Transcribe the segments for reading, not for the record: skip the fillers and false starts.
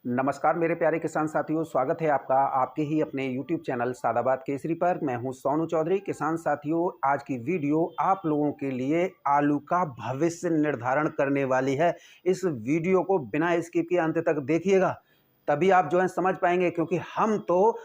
नमस्कार मेरे प्यारे किसान साथियों, स्वागत है आपका आपके ही अपने YouTube चैनल सादाबाद केसरी पर। मैं हूं सोनू चौधरी। किसान साथियों, आज की वीडियो आप लोगों के लिए आलू का भविष्य निर्धारण करने वाली है। इस वीडियो को बिना स्किप किए अंत तक देखिएगा, तभी आप जो है समझ पाएंगे, क्योंकि हम तो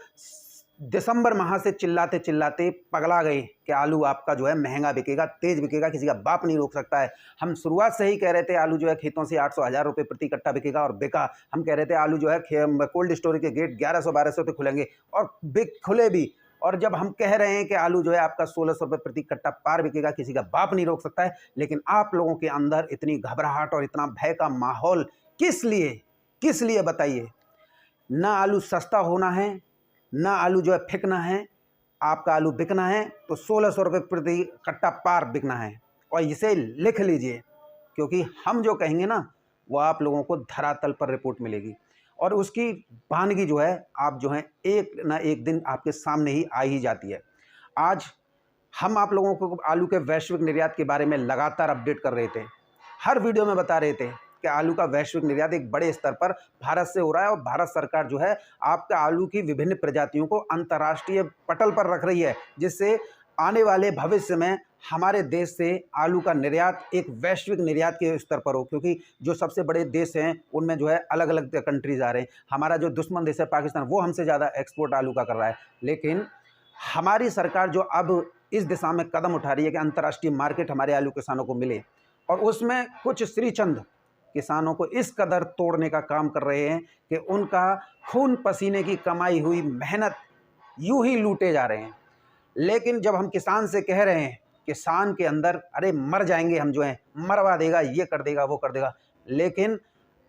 दिसंबर माह से चिल्लाते चिल्लाते पगला गए कि आलू आपका जो है महंगा बिकेगा, तेज बिकेगा, किसी का बाप नहीं रोक सकता है। हम शुरुआत से ही कह रहे थे आलू जो है खेतों से 800-1000 रुपये प्रति कट्टा बिकेगा, और बिका। हम कह रहे थे आलू जो है कोल्ड स्टोरेज के गेट 1100-1200 पे खुलेंगे, और बिक खुले भी। और जब हम कह रहे हैं कि आलू जो है आपका 1600 रुपये प्रति कट्टा पार बिकेगा, किसी का बाप नहीं रोक सकता है, लेकिन आप लोगों के अंदर इतनी घबराहट और इतना भय का माहौल किस लिए बताइए। ना आलू सस्ता होना है, ना आलू जो है फेंकना है। आपका आलू बिकना है तो 1600 रुपये प्रति कट्टा पार बिकना है, और इसे लिख लीजिए, क्योंकि हम जो कहेंगे ना वो आप लोगों को धरातल पर रिपोर्ट मिलेगी, और उसकी भानगी जो है आप जो है एक ना एक दिन आपके सामने ही आ ही जाती है। आज हम आप लोगों को आलू के वैश्विक निर्यात के बारे में लगातार अपडेट कर रहे थे। हर वीडियो में बता रहे थे कि आलू का वैश्विक निर्यात एक बड़े स्तर पर भारत से हो रहा है, और भारत सरकार जो है आपका आलू की विभिन्न प्रजातियों को अंतर्राष्ट्रीय पटल पर रख रही है, जिससे आने वाले भविष्य में हमारे देश से आलू का निर्यात एक वैश्विक निर्यात के स्तर पर हो। क्योंकि जो सबसे बड़े देश हैं उनमें जो है अलग अलग कंट्रीज आ रहे हैं। हमारा जो दुश्मन देश है पाकिस्तान, वो हमसे ज़्यादा एक्सपोर्ट आलू का कर रहा है, लेकिन हमारी सरकार जो अब इस दिशा में कदम उठा रही है कि अंतर्राष्ट्रीय मार्केट हमारे आलू किसानों को मिले, और उसमें कुछ श्रीचंद किसानों को इस कदर तोड़ने का काम कर रहे हैं कि उनका खून पसीने की कमाई हुई मेहनत यूं ही लूटे जा रहे हैं। लेकिन जब हम किसान से कह रहे हैं, किसान के अंदर अरे मर जाएंगे हम, जो है मरवा देगा, ये कर देगा, वो कर देगा, लेकिन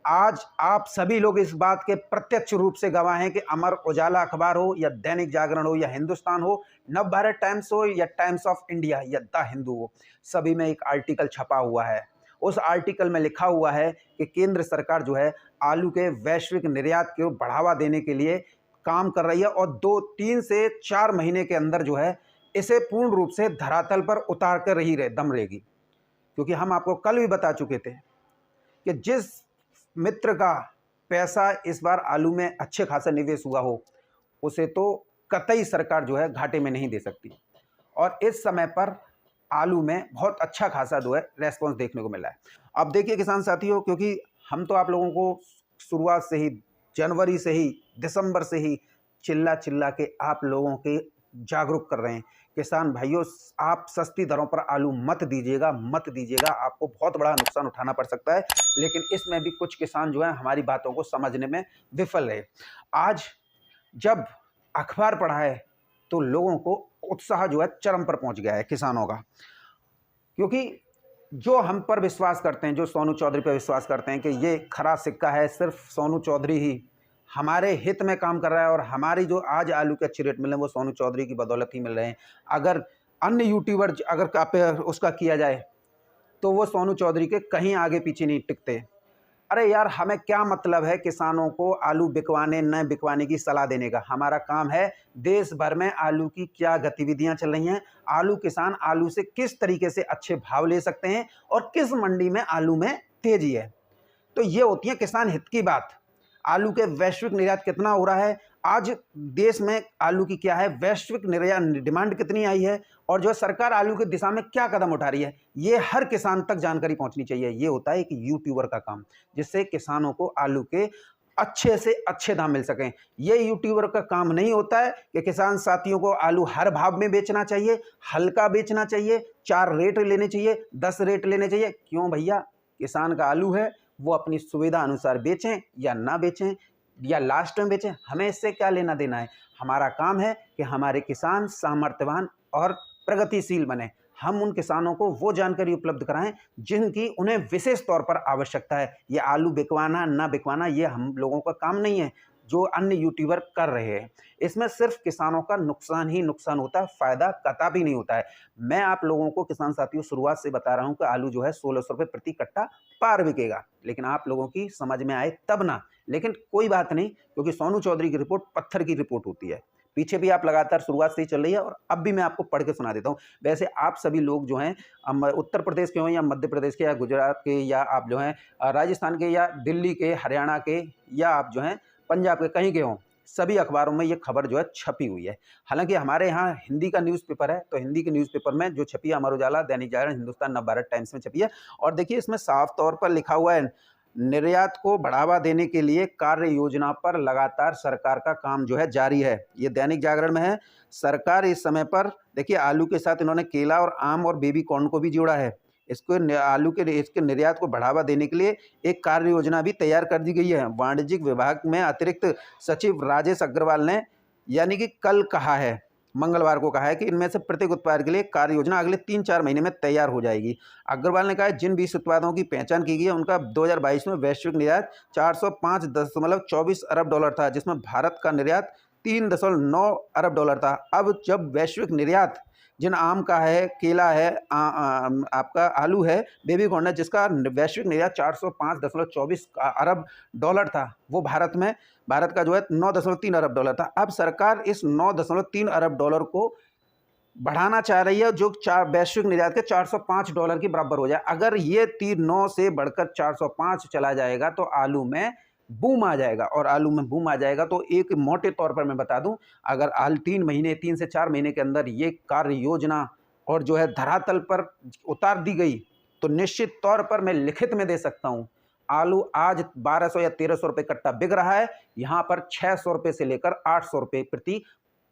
आज आप सभी लोग इस बात के प्रत्यक्ष रूप से गवाह हैं कि अमर उजाला अखबार हो या दैनिक जागरण हो या हिंदुस्तान हो, नवभारत टाइम्स हो या टाइम्स ऑफ इंडिया या द हिंदू हो, सभी में एक आर्टिकल छपा हुआ है। उस आर्टिकल में लिखा हुआ है कि केंद्र सरकार जो है आलू के वैश्विक निर्यात को बढ़ावा देने के लिए काम कर रही है, और 3 से 4 महीने के अंदर जो है इसे पूर्ण रूप से धरातल पर उतार कर दम रहेगी। क्योंकि हम आपको कल भी बता चुके थे कि जिस मित्र का पैसा इस बार आलू में अच्छे खासा निवेश हुआ हो, उसे तो कतई सरकार जो है घाटे में नहीं दे सकती। और इस समय पर आलू में बहुत अच्छा खासा जो है रेस्पॉन्स देखने को मिला है। अब देखिए किसान साथियों, क्योंकि हम तो आप लोगों को शुरुआत से ही, जनवरी से ही, दिसंबर से ही चिल्ला चिल्ला के आप लोगों के जागरूक कर रहे हैं। किसान भाइयों, आप सस्ती दरों पर आलू मत दीजिएगा, आपको बहुत बड़ा नुकसान उठाना पड़ सकता है। लेकिन इसमें भी कुछ किसान जो है हमारी बातों को समझने में विफल रहे। आज जब अखबार पढ़ा है तो लोगों को उत्साह जो है चरम पर पहुंच गया है किसानों का, क्योंकि जो हम पर विश्वास करते हैं, जो सोनू चौधरी पर विश्वास करते हैं कि ये खरा सिक्का है, सिर्फ सोनू चौधरी ही हमारे हित में काम कर रहा है, और हमारी जो आज आलू के अच्छे रेट मिल रहे हैं वो सोनू चौधरी की बदौलत ही मिल रहे हैं। अगर अन्य यूट्यूबर अगर उसका किया जाए तो वो सोनू चौधरी के कहीं आगे पीछे नहीं टिकते। अरे यार, हमें क्या मतलब है किसानों को आलू बिकवाने न बिकवाने की सलाह देने का। हमारा काम है देश भर में आलू की क्या गतिविधियां चल रही हैं, आलू किसान आलू से किस तरीके से अच्छे भाव ले सकते हैं, और किस मंडी में आलू में तेजी है। तो ये होती है किसान हित की बात। आलू के वैश्विक निर्यात कितना हो रहा है, आज देश में आलू की क्या है, वैश्विक निर्यात डिमांड कितनी आई है, और जो सरकार आलू की दिशा में क्या कदम उठा रही है, ये हर किसान तक जानकारी पहुंचनी चाहिए। ये होता है एक यूट्यूबर का काम, जिससे किसानों को आलू के अच्छे से अच्छे दाम मिल सकें। ये यूट्यूबर का काम नहीं होता है कि किसान साथियों को आलू हर भाव में बेचना चाहिए, हल्का बेचना चाहिए, 4 रेट लेने चाहिए, 10 रेट लेने चाहिए। क्यों भैया, किसान का आलू है, वो अपनी सुविधा अनुसार बेचें या ना बेचें या लास्ट में बेचें, हमें इससे क्या लेना देना है। हमारा काम है कि हमारे किसान सामर्थ्यवान और प्रगतिशील बने। हम उन किसानों को वो जानकारी उपलब्ध कराएं जिनकी उन्हें विशेष तौर पर आवश्यकता है। ये आलू बिकवाना ना बिकवाना ये हम लोगों का काम नहीं है, जो अन्य यूट्यूबर कर रहे हैं। इसमें सिर्फ किसानों का नुकसान ही नुकसान होता है, फायदा कतई नहीं होता है। मैं आप लोगों को किसान साथियों शुरुआत से बता रहा हूं कि आलू जो है 1600 रुपये प्रति कट्टा पार बिकेगा, लेकिन आप लोगों की समझ में आए तब ना। लेकिन कोई बात नहीं, क्योंकि सोनू चौधरी की रिपोर्ट पत्थर की रिपोर्ट होती है। पीछे भी आप लगातार शुरुआत से ही चल रही है और अब भी मैं आपको पढ़ के सुना देता हूँ। वैसे आप सभी लोग जो हैं उत्तर प्रदेश के हों या मध्य प्रदेश के या गुजरात के या आप जो हैं राजस्थान के या दिल्ली के, हरियाणा के या आप जो हैं पंजाब के, कहीं के हों, सभी अखबारों में ये खबर जो है छपी हुई है। हालांकि हमारे यहाँ हिंदी का न्यूज़पेपर है, तो हिंदी के न्यूज़पेपर में जो छपी है अमर उजाला, दैनिक जागरण, हिंदुस्तान, नवभारत टाइम्स में छपी है। और देखिए इसमें साफ तौर पर लिखा हुआ है, निर्यात को बढ़ावा देने के लिए कार्य योजना पर लगातार सरकार का काम जो है जारी है। ये दैनिक जागरण में है। सरकार इस समय पर देखिए आलू के साथ इन्होंने केला और आम और बेबी कॉर्न को भी जोड़ा है। इसको आलू के इसके निर्यात को बढ़ावा देने के लिए एक कार्य योजना भी तैयार कर दी गई है। वाणिज्यिक विभाग में अतिरिक्त सचिव राजेश अग्रवाल ने यानी कि कल कहा है, मंगलवार को कहा है कि इनमें से प्रत्येक उत्पाद के लिए कार्य योजना अगले 3-4 महीने में तैयार हो जाएगी। अग्रवाल ने कहा है जिन 20 उत्पादों की पहचान की गई है उनका 2022 में वैश्विक निर्यात 405.24 अरब डॉलर था, जिसमें भारत का निर्यात 3.9 अरब डॉलर था। अब जब वैश्विक निर्यात जिन आम का है, केला है, आपका आलू है, बेबी कॉर्न है, जिसका वैश्विक निर्यात 405.24 अरब डॉलर था, वो भारत का जो है 9.3 अरब डॉलर था। अब सरकार इस 9.3 अरब डॉलर को बढ़ाना चाह रही है, जो वैश्विक निर्यात के 405 डॉलर के बराबर हो जाए। अगर ये 9 से बढ़कर 405 चला जाएगा तो आलू में बूम आ जाएगा। और आलू में बूम आ जाएगा तो एक मोटे तौर पर मैं बता दूं, अगर 3 से 4 महीने के अंदर ये कार्य योजना और जो है धरातल पर उतार दी गई तो निश्चित तौर पर मैं लिखित में दे सकता हूं, आलू आज 1200 या 1300 रुपये कट्टा बिक रहा है, यहां पर 600 रुपये से लेकर 800 रुपये प्रति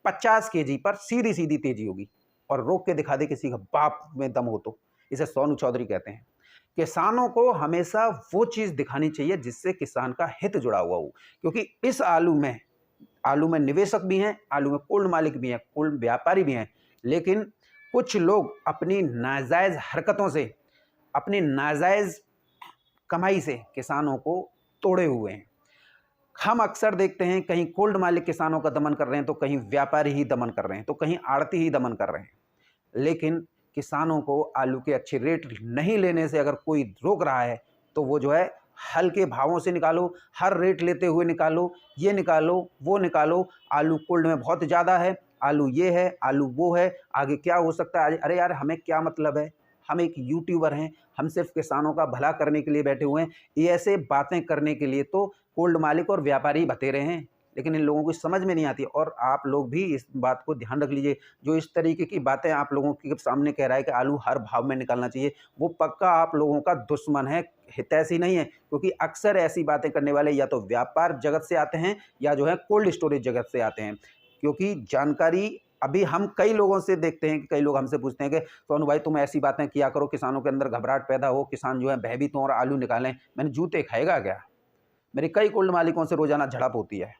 50 केजी पर सीधी सीधी तेजी होगी। और रोक के दिखा दे किसी का बाप में दम हो तो, इसे सोनू चौधरी कहते हैं। किसानों को हमेशा वो चीज़ दिखानी चाहिए जिससे किसान का हित जुड़ा हुआ हो, क्योंकि इस आलू में निवेशक भी हैं, आलू में कोल्ड मालिक भी हैं, कोल्ड व्यापारी भी हैं, लेकिन कुछ लोग अपनी नाजायज़ हरकतों से, अपनी नाजायज़ कमाई से किसानों को तोड़े हुए हैं। हम अक्सर देखते हैं कहीं कोल्ड मालिक किसानों का दमन कर रहे हैं, तो कहीं व्यापारी ही दमन कर रहे हैं, तो कहीं आड़ती ही दमन कर रहे हैं। लेकिन किसानों को आलू के अच्छे रेट नहीं लेने से अगर कोई रोक रहा है तो वो जो है हल्के भावों से निकालो, हर रेट लेते हुए निकालो, ये निकालो, वो निकालो, आलू कोल्ड में बहुत ज़्यादा है, आलू ये है, आलू वो है, आगे क्या हो सकता है। अरे यार हमें क्या मतलब है, हम एक यूट्यूबर हैं, हम सिर्फ किसानों का भला करने के लिए बैठे हुए हैं। ये ऐसे बातें करने के लिए तो कोल्ड मालिक और व्यापारी बतेरे हैं, लेकिन इन लोगों को समझ में नहीं आती। और आप लोग भी इस बात को ध्यान रख लीजिए, जो इस तरीके की बातें आप लोगों के सामने कह रहा है कि आलू हर भाव में निकलना चाहिए, वो पक्का आप लोगों का दुश्मन है, हितैषी नहीं है। क्योंकि अक्सर ऐसी बातें करने वाले या तो व्यापार जगत से आते हैं या जो है कोल्ड स्टोरेज जगत से आते हैं। क्योंकि जानकारी अभी हम कई लोगों से देखते हैं कि कई लोग हमसे पूछते हैं कि सोनू भाई तुम ऐसी बातें किया करो, किसानों के अंदर घबराहट पैदा हो, किसान जो है भयभीत हों और आलू निकालें। मैंने जूते खाएगा क्या? मेरी कई कोल्ड मालिकों से रोजाना झड़प होती है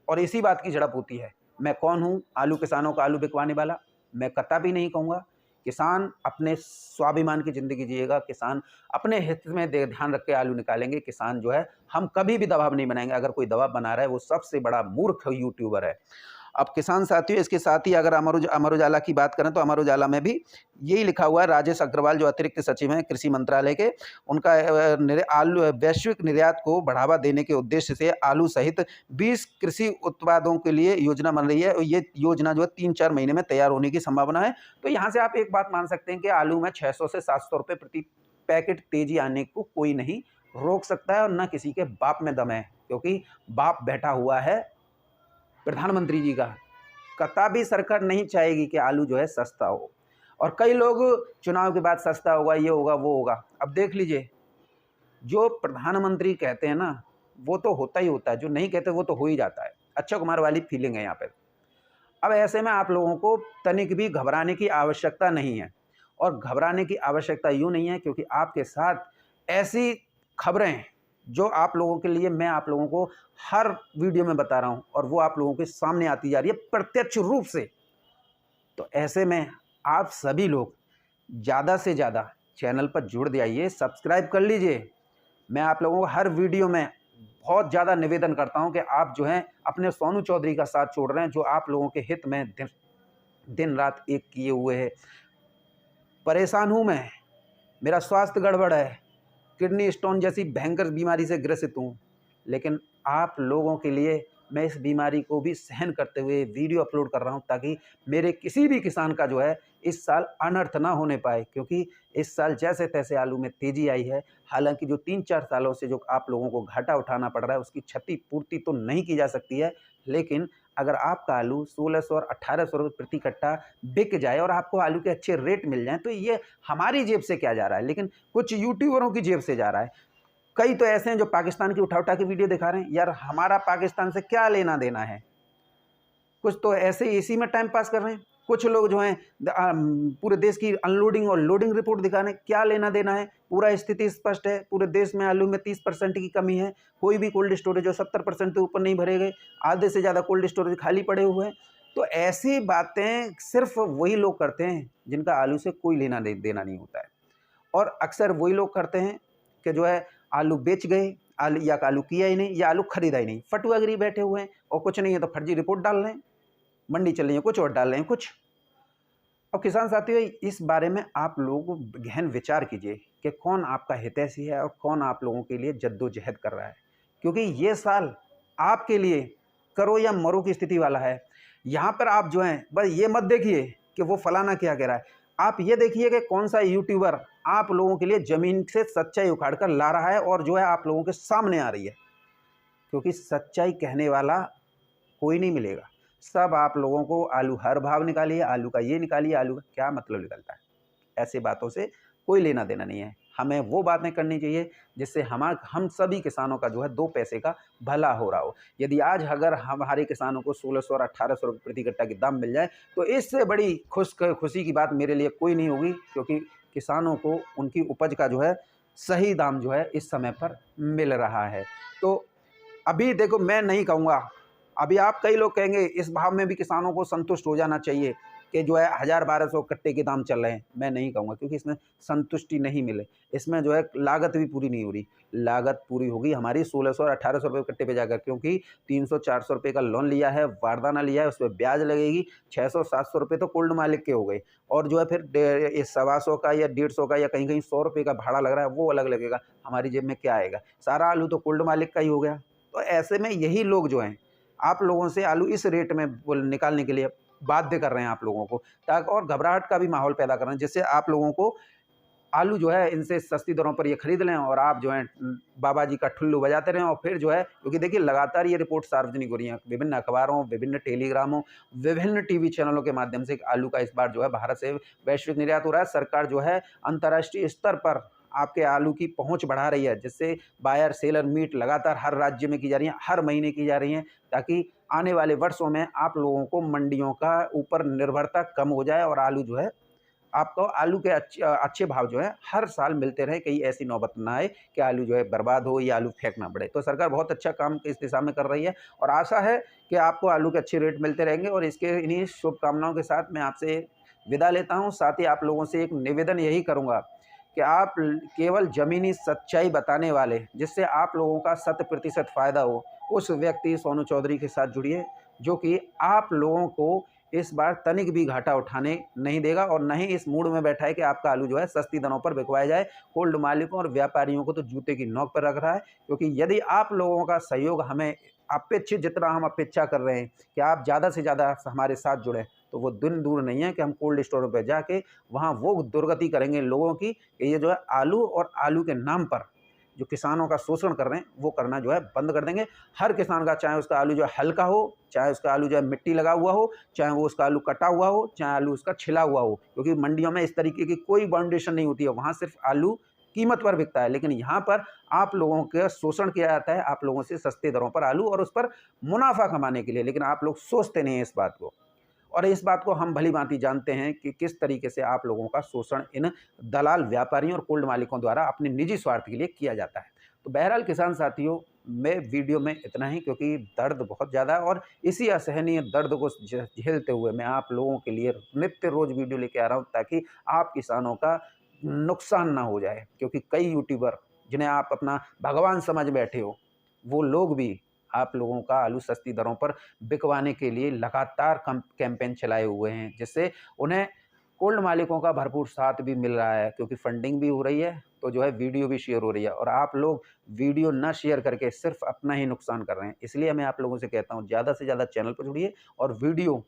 और इसी बात की झड़प होती है। मैं कौन हूँ आलू किसानों का आलू बिकवाने वाला? मैं कतई नहीं कहूँगा। किसान अपने स्वाभिमान की ज़िंदगी जिएगा, किसान अपने हित में ध्यान रख के आलू निकालेंगे। किसान जो है हम कभी भी दबाव नहीं बनाएंगे। अगर कोई दबाव बना रहा है वो सबसे बड़ा मूर्ख यूट्यूबर है। अब किसान साथियों, इसके साथ ही अगर अमर उजाला की बात करें तो अमर उजाला में भी यही लिखा हुआ है। राजेश अग्रवाल जो अतिरिक्त सचिव हैं कृषि मंत्रालय के, उनका आलू वैश्विक निर्यात को बढ़ावा देने के उद्देश्य से आलू सहित 20 कृषि उत्पादों के लिए योजना बन रही है। और ये योजना जो है 3-4 महीने में तैयार होने की संभावना है। तो यहाँ से आप एक बात मान सकते हैं कि आलू में 600 से 700 रुपये प्रति पैकेट तेजी आने को कोई नहीं रोक सकता है, और न किसी के बाप में दम है, क्योंकि बाप बैठा हुआ है प्रधानमंत्री जी का। कतई सरकार नहीं चाहेगी कि आलू जो है सस्ता हो। और कई लोग चुनाव के बाद सस्ता होगा, ये होगा, वो होगा। अब देख लीजिए, जो प्रधानमंत्री कहते हैं ना वो तो होता ही होता है, जो नहीं कहते वो तो हो ही जाता है। अक्षय कुमार वाली फीलिंग है यहाँ पे। अब ऐसे में आप लोगों को तनिक भी घबराने की आवश्यकता नहीं है। और घबराने की आवश्यकता यूँ नहीं है क्योंकि आपके साथ ऐसी खबरें जो आप लोगों के लिए मैं आप लोगों को हर वीडियो में बता रहा हूं, और वो आप लोगों के सामने आती जा रही है प्रत्यक्ष रूप से। तो ऐसे में आप सभी लोग ज़्यादा से ज़्यादा चैनल पर जुड़ जाइए, सब्सक्राइब कर लीजिए। मैं आप लोगों को हर वीडियो में बहुत ज़्यादा निवेदन करता हूं कि आप जो हैं अपने सोनू चौधरी का साथ छोड़ रहे हैं, जो आप लोगों के हित में दिन रात एक किए हुए है। परेशान हूँ मैं, मेरा स्वास्थ्य गड़बड़ है, किडनी स्टोन जैसी भयंकर बीमारी से ग्रसित हूँ, लेकिन आप लोगों के लिए मैं इस बीमारी को भी सहन करते हुए वीडियो अपलोड कर रहा हूं, ताकि मेरे किसी भी किसान का जो है इस साल अनर्थ ना होने पाए। क्योंकि इस साल जैसे तैसे आलू में तेजी आई है। हालांकि जो 3-4 सालों से जो आप लोगों को घाटा उठाना पड़ रहा है, उसकी क्षतिपूर्ति तो नहीं की जा सकती है, लेकिन अगर आपका आलू 1600 और 1800 रुपये प्रति कट्टा बिक जाए और आपको आलू के अच्छे रेट मिल जाएं, तो ये हमारी जेब से क्या जा रहा है, लेकिन कुछ यूट्यूबरों की जेब से जा रहा है। कई तो ऐसे हैं जो पाकिस्तान की उठा उठा के वीडियो दिखा रहे हैं। यार हमारा पाकिस्तान से क्या लेना देना है? कुछ तो ऐसे ही इसी में टाइम पास कर रहे हैं। कुछ लोग जो हैं पूरे देश की अनलोडिंग और लोडिंग रिपोर्ट दिखा रहे हैं। क्या लेना देना है? पूरा स्थिति स्पष्ट है। पूरे देश में आलू में 30% की कमी है। कोई भी कोल्ड स्टोरेज जो 70% से ऊपर नहीं भरे गए, आधे से ज़्यादा कोल्ड स्टोरेज खाली पड़े हुए हैं। तो ऐसी बातें सिर्फ वही लोग करते हैं जिनका आलू से कोई लेना देना नहीं होता है। और अक्सर वही लोग करते हैं कि जो है आलू बेच गए, आलू या आलू किया ही नहीं, या आलू खरीदा ही नहीं, फटुआगिरी बैठे हुए हैं, और कुछ नहीं है तो फर्जी रिपोर्ट डाल रहे हैं, मंडी चल रही है कुछ और डाल रहे हैं कुछ। और किसान साथियों, इस बारे में आप लोग गहन विचार कीजिए कि कौन आपका हितैषी है और कौन आप लोगों के लिए जद्दोजहद कर रहा है। क्योंकि ये साल आपके लिए करो या मरो की स्थिति वाला है। यहाँ पर आप जो हैं बस ये मत देखिए कि वो फलाना क्या कह रहा है, आप ये देखिए कि कौन सा यूट्यूबर आप लोगों के लिए ज़मीन से सच्चाई उखाड़ कर ला रहा है और जो है आप लोगों के सामने आ रही है। क्योंकि सच्चाई कहने वाला कोई नहीं मिलेगा। सब आप लोगों को आलू हर भाव निकालिए, आलू का ये निकालिए, आलू का क्या मतलब निकलता है। ऐसी बातों से कोई लेना देना नहीं है। हमें वो बातें करनी चाहिए जिससे हम सभी किसानों का जो है 2 पैसे का भला हो रहा हो। यदि आज अगर हमारे किसानों को 1600 और 1800 रुपये प्रति कट्टा की दाम मिल जाए, तो इससे बड़ी खुशी की बात मेरे लिए कोई नहीं होगी। क्योंकि किसानों को उनकी उपज का जो है सही दाम जो है इस समय पर मिल रहा है। तो अभी देखो, मैं नहीं कहूँगा, अभी आप कई लोग कहेंगे इस भाव में भी किसानों को संतुष्ट हो जाना चाहिए कि जो है 1000-1200 कट्टे के दाम चल रहे हैं। मैं नहीं कहूँगा, क्योंकि इसमें संतुष्टि नहीं मिले। इसमें जो है लागत भी पूरी नहीं हो रही। लागत पूरी होगी हमारी 1600 और 1800 रुपये कट्टे पे जाकर, क्योंकि 300-400 रुपये का लोन लिया है, वारदाना लिया है, उस पर ब्याज लगेगी। 600-700 रुपये तो कोल्ड मालिक के हो गए, और जो है फिर 125 का या 150 का या कहीं कहीं 100 रुपये का भाड़ा लग रहा है, वो अलग लगेगा। हमारी जेब में क्या आएगा? सारा आलू तो कोल्ड मालिक का ही हो गया। तो ऐसे में यही लोग जो हैं आप लोगों से आलू इस रेट में निकालने के लिए बाध्य कर रहे हैं आप लोगों को, ताकि और घबराहट का भी माहौल पैदा कर रहे हैं, जिससे आप लोगों को आलू जो है इनसे सस्ती दरों पर ये खरीद लें और आप जो है बाबा जी का ठुल्लू बजाते रहें। और फिर जो है, क्योंकि देखिए लगातार ये रिपोर्ट सार्वजनिक हो रही है विभिन्न अखबारों, विभिन्न टेलीग्रामों, विभिन्न टीवी चैनलों के माध्यम से आलू का इस बार जो है भारत से वैश्विक निर्यात हो रहा है। सरकार जो है अंतर्राष्ट्रीय स्तर पर आपके आलू की पहुंच बढ़ा रही है, जिससे बायर सेलर मीट लगातार हर राज्य में की जा रही है, हर महीने की जा रही है, ताकि आने वाले वर्षों में आप लोगों को मंडियों का ऊपर निर्भरता कम हो जाए और आलू जो है आपको आलू के अच्छे भाव जो है हर साल मिलते रहे। कहीं ऐसी नौबत ना आए कि आलू जो है बर्बाद हो या आलू फेंकना पड़े। तो सरकार बहुत अच्छा काम इस दिशा में कर रही है और आशा है कि आपको आलू के अच्छे रेट मिलते रहेंगे। और इसके इन्हीं शुभकामनाओं के साथ मैं आपसे विदा लेता हूँ। साथ ही आप लोगों से एक निवेदन यही करूँगा कि आप केवल ज़मीनी सच्चाई बताने वाले, जिससे आप लोगों का 100% फ़ायदा हो, उस व्यक्ति सोनू चौधरी के साथ जुड़िए, जो कि आप लोगों को इस बार तनिक भी घाटा उठाने नहीं देगा और न ही इस मूड में बैठा है कि आपका आलू जो है सस्ती दरों पर बिकवाया जाए। कोल्ड मालिकों और व्यापारियों को तो जूते की नोक पर रख रहा है, क्योंकि यदि आप लोगों का सहयोग हमें अपेक्षित, जितना हम अपेक्षा कर रहे हैं कि आप ज़्यादा से ज़्यादा हमारे साथ जुड़ें, तो वो दिन दूर नहीं है कि हम कोल्ड स्टोरों पर जाके वहाँ वो दुर्गति करेंगे लोगों की कि ये जो है आलू और आलू के नाम पर जो किसानों का शोषण कर रहे हैं वो करना जो है बंद कर देंगे। हर किसान का, चाहे उसका आलू जो है हल्का हो, चाहे उसका आलू जो है मिट्टी लगा हुआ हो, चाहे वो उसका आलू कटा हुआ हो, चाहे आलू उसका छिला हुआ हो, क्योंकि मंडियों में इस तरीके की कोई बाउंडेशन नहीं होती है, वहाँ सिर्फ आलू कीमत पर बिकता है। लेकिन यहाँ पर आप लोगों का शोषण किया जाता है, आप लोगों से सस्ते दरों पर आलू और उस पर मुनाफा कमाने के लिए। लेकिन आप लोग सोचते नहीं हैं इस बात को, और इस बात को हम भली भांति जानते हैं कि किस तरीके से आप लोगों का शोषण इन दलाल व्यापारियों और कोल्ड मालिकों द्वारा अपने निजी स्वार्थ के लिए किया जाता है। तो बहरहाल किसान साथियों, मैं वीडियो में इतना ही, क्योंकि दर्द बहुत ज़्यादा है और इसी असहनीय दर्द को झेलते हुए मैं आप लोगों के लिए नित्य रोज़ वीडियो लेके आ रहा हूँ, ताकि आप किसानों का नुकसान ना हो जाए। क्योंकि कई यूट्यूबर जिन्हें आप अपना भगवान समझ बैठे हो, वो लोग भी आप लोगों का आलू सस्ती दरों पर बिकवाने के लिए लगातार कैंपेन चलाए हुए हैं, जिससे उन्हें कोल्ड मालिकों का भरपूर साथ भी मिल रहा है, क्योंकि फंडिंग भी हो रही है, तो जो है वीडियो भी शेयर हो रही है और आप लोग वीडियो ना शेयर करके सिर्फ अपना ही नुकसान कर रहे हैं। इसलिए मैं आप लोगों से कहता हूँ ज़्यादा से ज़्यादा चैनल पर जुड़िए और वीडियो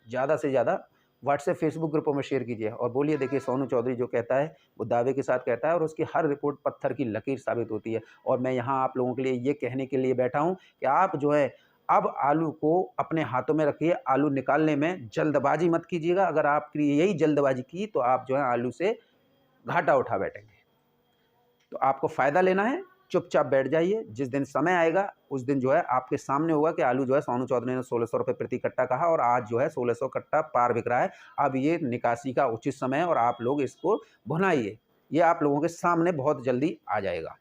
ज़्यादा से ज़्यादा व्हाट्सएप, फेसबुक ग्रुपों में शेयर कीजिए और बोलिए देखिए सोनू चौधरी जो कहता है वो दावे के साथ कहता है और उसकी हर रिपोर्ट पत्थर की लकीर साबित होती है। और मैं यहाँ आप लोगों के लिए ये कहने के लिए बैठा हूँ कि आप जो है अब आलू को अपने हाथों में रखिए, आलू निकालने में जल्दबाजी मत कीजिएगा। अगर आपकी यही जल्दबाजी की तो आप जो है आलू से घाटा उठा बैठेंगे। तो आपको फ़ायदा लेना है, चुपचाप बैठ जाइए। जिस दिन समय आएगा उस दिन जो है आपके सामने होगा कि आलू जो है सोनू चौधरी ने 1600 रुपये प्रति कट्टा कहा और आज जो है 1600 कट्टा पार बिक रहा है। अब ये निकासी का उचित समय है और आप लोग इसको भुनाइए। ये आप लोगों के सामने बहुत जल्दी आ जाएगा।